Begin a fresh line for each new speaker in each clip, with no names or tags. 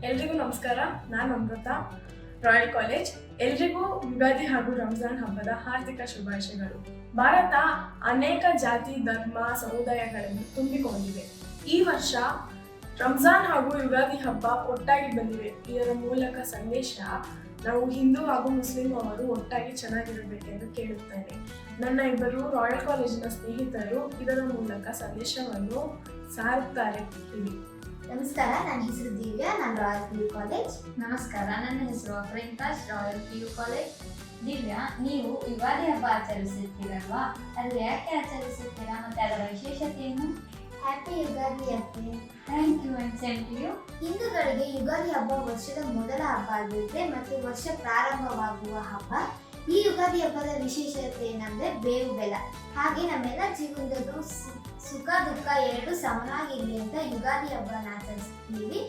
ಎಲ್ರಿಗೂ ನಮಸ್ಕಾರ. ನಾನು ಅಮೃತ, ರಾಯಲ್ ಕಾಲೇಜ್. ಎಲ್ರಿಗೂ ಯುಗಾದಿ ಹಾಗೂ ರಂಜಾನ್ ಹಬ್ಬದ ಹಾರ್ದಿಕ ಶುಭಾಶಯಗಳು. ಭಾರತ ಅನೇಕ ಜಾತಿ, ಧರ್ಮ, ಸಮುದಾಯಗಳನ್ನು ತುಂಬಿಕೊಂಡಿವೆ. ಈ ವರ್ಷ ರಂಜಾನ್ ಹಾಗೂ ಯುಗಾದಿ ಹಬ್ಬ ಒಟ್ಟಾಗಿ ಬಂದಿವೆ. ಇದರ ಮೂಲಕ ಸಂದೇಶ ನಾವು ಹಿಂದೂ ಹಾಗೂ ಮುಸ್ಲಿಂ ಅವರು ಒಟ್ಟಾಗಿ ಚೆನ್ನಾಗಿರಬೇಕೆಂದು ಕೇಳುತ್ತೇನೆ. ನನ್ನ ಇಬ್ಬರು ರಾಯಲ್ ಕಾಲೇಜಿನ ಸ್ನೇಹಿತರು ಇದರ ಮೂಲಕ ಸಂದೇಶವನ್ನು ಸಾರುತ್ತಾರೆ. ಇಲ್ಲಿ
ನಮಸ್ಕಾರ, ನನ್ನ ಹೆಸರು ದಿವ್ಯಾ, ನಾನು ರಾಯಲ್ PU ಕಾಲೇಜ್.
ನಮಸ್ಕಾರ, ನನ್ನ ಹೆಸರು ಅಫ್ರೀನ್ತಾಜ್, ರಾಯಲ್ PU ಕಾಲೇಜ್. ದಿವ್ಯಾ, ನೀವು ಯುಗಾದಿ ಹಬ್ಬ ಆಚರಿಸುತ್ತೀರಲ್ವಾ? ಅದು ಯಾಕೆ ಆಚರಿಸುತ್ತೀರಾ ಮತ್ತೆ ಅದರ ವಿಶೇಷತೆ ಏನು?
ಹ್ಯಾಪಿ ಯುಗಾದಿ ಅತ್ತೆ.
Thank you and same to you.
ಹಿಂದೂಗಳಿಗೆ ಯುಗಾದಿ ಹಬ್ಬ ವರ್ಷದ ಮೊದಲ ಹಬ್ಬ ಆಗಿರುತ್ತೆ ಮತ್ತು ವರ್ಷ ಪ್ರಾರಂಭವಾಗುವ ಹಬ್ಬ. ಈ ಯುಗಾದಿ ಹಬ್ಬದ ವಿಶೇಷತೆ ಏನಂದ್ರೆ ಬೇವು ಬೆಲ್ಲ. ಹಾಗೆ ನಮ್ಮೆಲ್ಲ ಜೀವನದಲ್ಲೂ ಸುಖ ದುಃಖ ಎರಡು ಸಮನಾಗಿರಲಿ ಅಂತ ಯುಗಾದಿ ಹಬ್ಬನ ಆಚರಿಸ್ತೀವಿ.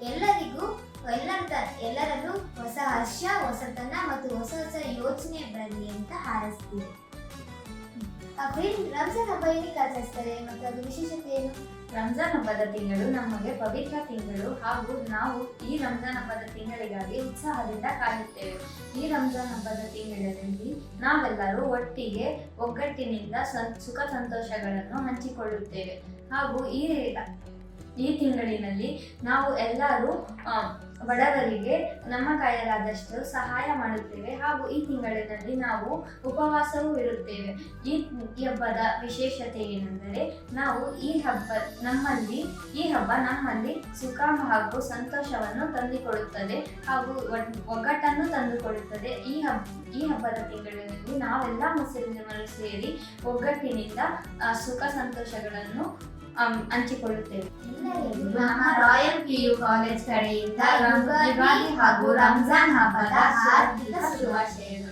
ಎಲ್ಲರಲ್ಲೂ ಹೊಸ ಹರ್ಷ, ಹೊಸತನ ಮತ್ತು ಹೊಸ ಹೊಸ ಯೋಚನೆ ಬರಲಿ ಅಂತ ಹಾರೈಸ್ತೀವಿ. ರಂಜಾನ್ ಹಬ್ಬ ಏನಕ್ಕೆ ಆಚರಿಸ್ತಾರೆ ಮತ್ತು ಅದು ವಿಶೇಷತೆ ಏನು?
ರಂಜಾನ್ ಹಬ್ಬದ ತಿಂಗಳು ನಮಗೆ ಪವಿತ್ರ ತಿಂಗಳು ಹಾಗೂ ನಾವು ಈ ರಂಜಾನ್ ಹಬ್ಬದ ತಿಂಗಳಿಗಾಗಿ ಉತ್ಸಾಹದಿಂದ ಕಾಯುತ್ತೇವೆ. ಈ ರಂಜಾನ್ ಹಬ್ಬದ ತಿಂಗಳಲ್ಲಿ ನಾವೆಲ್ಲರೂ ಒಟ್ಟಿಗೆ ಒಗ್ಗಟ್ಟಿನಿಂದ ಸುಖ ಸಂತೋಷಗಳನ್ನು ಹಂಚಿಕೊಳ್ಳುತ್ತೇವೆ. ಹಾಗೂ ಈ ತಿಂಗಳಿನಲ್ಲಿ ನಾವು ಎಲ್ಲರೂ ಬಡವರಿಗೆ ನಮ್ಮ ಕೈಯಲಾದಷ್ಟು ಸಹಾಯ ಮಾಡುತ್ತೇವೆ. ಹಾಗೂ ಈ ತಿಂಗಳಿನಲ್ಲಿ ನಾವು ಉಪವಾಸವೂ ಇರುತ್ತೇವೆ. ಈ ಹಬ್ಬದ ವಿಶೇಷತೆ ಏನೆಂದರೆ ನಾವು ಈ ಹಬ್ಬ ನಮ್ಮಲ್ಲಿ ಸುಖ ಹಾಗೂ ಸಂತೋಷವನ್ನು ತಂದುಕೊಡುತ್ತದೆ ಹಾಗೂ ಒಗ್ಗಟ್ಟನ್ನು ತಂದುಕೊಡುತ್ತದೆ. ಈ ಹಬ್ಬದ ತಿಂಗಳಿನಲ್ಲಿ ನಾವೆಲ್ಲ ಮುಸ್ಲಿಮರು ಸೇರಿ ಒಗ್ಗಟ್ಟಿನಿಂದ ಸುಖ ಸಂತೋಷಗಳನ್ನು ಹಂಚಿಕೊಳ್ಳುತ್ತೇವೆ.
ನಮ್ಮ ರಾಯಲ್ PU ಕಾಲೇಜ್ ಕಡೆಯಿಂದ ಯುಗಾದಿ ಹಾಗೂ ರಂಜಾನ್ ಹಬ್ಬದ ಹಾರ್ದಿಕ ಶುಭಾಶಯಗಳು.